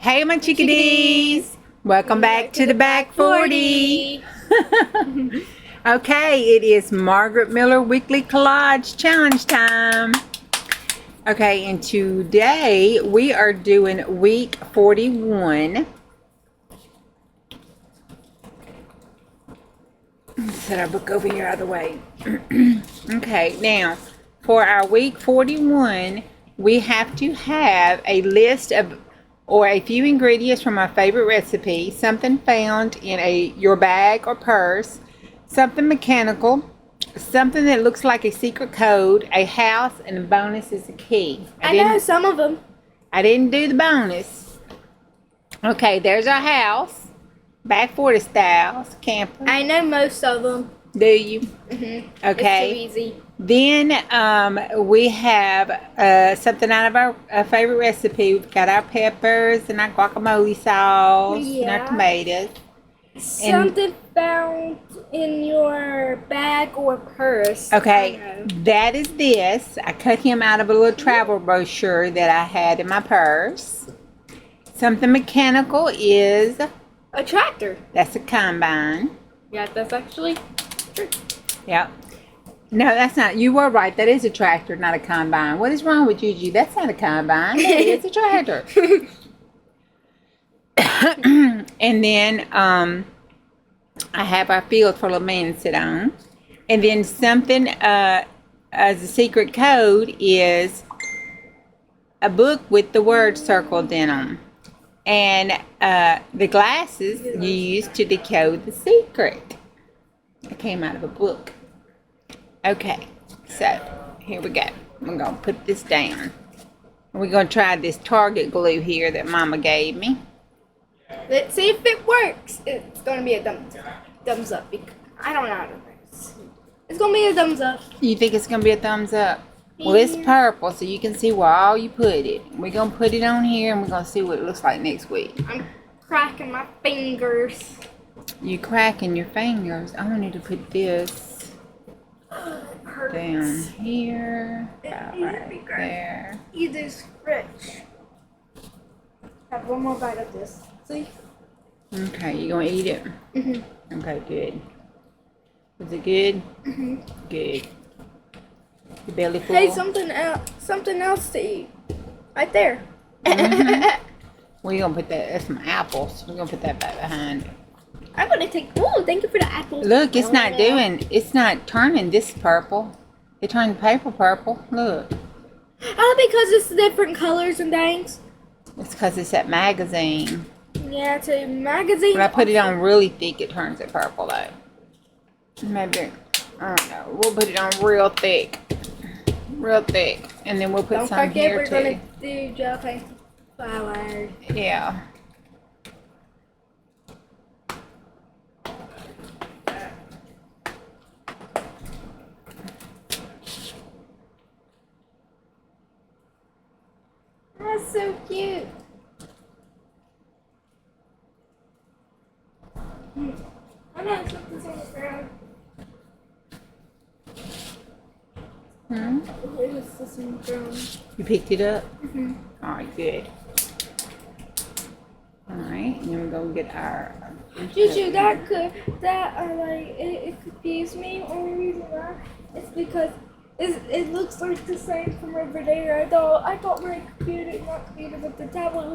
Hey, my chickadees! Welcome back to the Back 40. Okay, it is Margaret Miller Weekly Collage Challenge time. Okay, and today we are doing week 41. Set our book over here out of the way. Okay, now for our week 41, we have to have a list of or a few ingredients from our favorite recipe, something found in your bag or purse, something mechanical, something that looks like a secret code, a house, and a bonus is a key. I know some of them. I didn't do the bonus. Okay, there's our house, back 40 styles, camper. I know most of them. Do you? Mm-hmm. Okay. It's too easy. Then we have something out of our favorite recipe. We've got our peppers and our guacamole sauce and our tomatoes. Something found in your bag or purse. Okay, that is this. I cut him out of a little travel brochure that I had in my purse. Something mechanical is a tractor. That's a combine. Yeah, that's actually true. Yep. No, that's not. You were right. That is a tractor, not a combine. What is wrong with Juju? That's not a combine. It's a tractor. And then I have our field for little man to sit on. And then something as a secret code is a book with the words circled in them. And the glasses you use to decode the secret. It came out of a book. Okay, so here we go. We're going to put this down. We're going to try this Target glue here that Mama gave me. Let's see if it works. It's going to be a thumbs up. I don't know how to work. It's going to be a thumbs up. You think it's going to be a thumbs up? Well, it's purple, so you can see where all you put it. We're going to put it on here, and we're going to see what it looks like next week. I'm cracking my fingers. You cracking your fingers. I want you to put this down here, about right there. Eat this rich. Have one more bite of this. See? Okay, you gonna eat it? Mm-hmm. Okay, good. Was it good? Mm-hmm. Good. Your belly full? Hey, something else to eat. Right there. Mm-hmm. We're gonna put that. That's some apples. We're gonna put that back behind it. I'm gonna take. Oh, thank you for the apples. Look, it's not doing. It's not turning this purple. It turned the paper purple. Look. Oh, because it's different colors and things. It's because it's that magazine. Yeah, it's a magazine. When I put it on really thick, it turns it purple though. Maybe, I don't know. We'll put it on real thick. Real thick. And then we'll put some here too. Don't forget we're gonna do gel paint flowers. Yeah. That's so cute. I know something's on the ground. It was just on the ground. You picked it up? Mm-hmm. Alright, good. Alright, and then we're going to get our... Juju, it confused me. Only reason why is because it looks like the same from over there. I thought my computer, but the tablet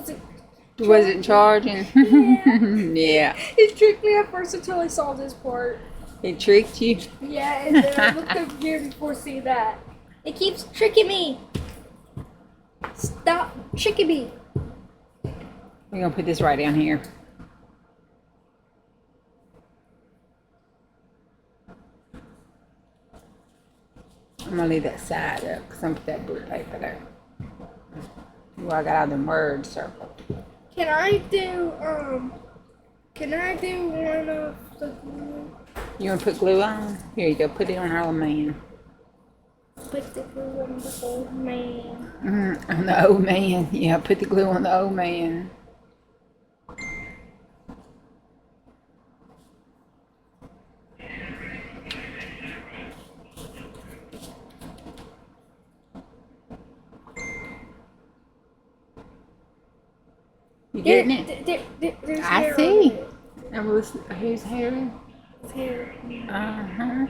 wasn't charging. Yeah. Yeah. It tricked me at first until I saw this part. It tricked you? Yeah, and then I looked over here before seeing that. It keeps tricking me. Stop tricking me. We're going to put this right down here. I'm going to leave that side up because I'm going to put that blue paper there. Well, I got all them words circled. Can I do one of the glue? You want to put glue on? Here you go. Put it on our old man. Put the glue on the old man. On the old man. Yeah, put the glue on the old man. You getting it? There's I hair see. on it. And whose hair? It's hair. Uh-huh.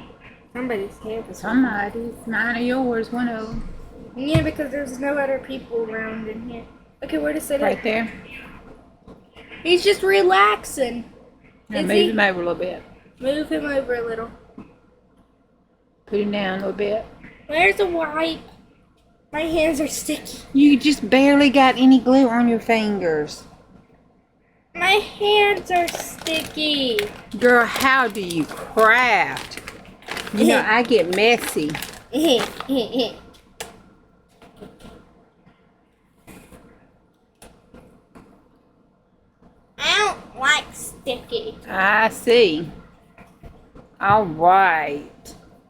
Somebody's hair. Somebody's. Mine or yours, one of them. Yeah, because there's no other people around in here. Okay, where to sit Right it? there. He's just relaxing. Now Is move he? him over a little bit. Move him over a little. Put him down a little bit. Where's the wipe? My hands are sticky. You just barely got any glue on your fingers. My hands are sticky. Girl, how do you craft? You know, I get messy. I don't like sticky. I see. All right.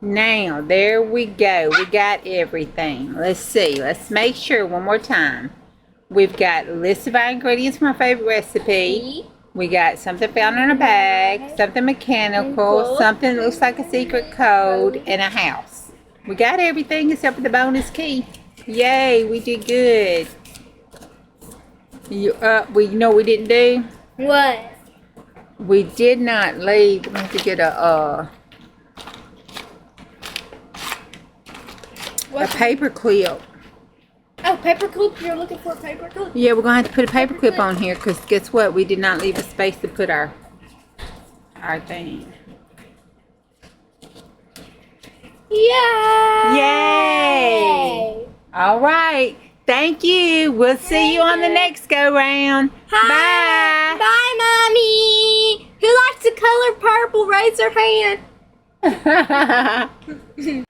Now, there we go. We got everything. Let's see. Let's make sure one more time. We've got a list of our ingredients from our favorite recipe. We got something found in a bag, something mechanical, something that looks like a secret code, and a house. We got everything except for the bonus key. Yay, we did good. We know we didn't do? What? We did not leave. We have to get a paper clip. Oh, paper clip? You're looking for a paper clip? Yeah, we're going to have to put a paper clip on here because guess what? We did not leave a space to put our thing. Yay! Yay! All right. Thank you. We'll see you on the next go round. Hi. Bye. Bye, Mommy. Who likes the color purple? Raise their hand.